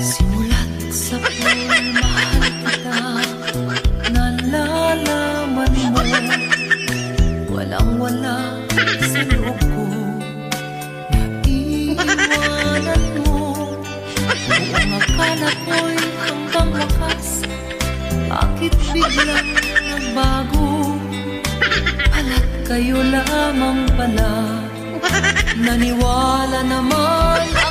Simulat sa pagmamahal kita, nalalaman mo, walang-wala sa loob ko, naiiwanan mo. Buong akala ko'y hanggang wakas, bakit biglang nagbago? Pala't kayo lamang pala, naniwala naman ako.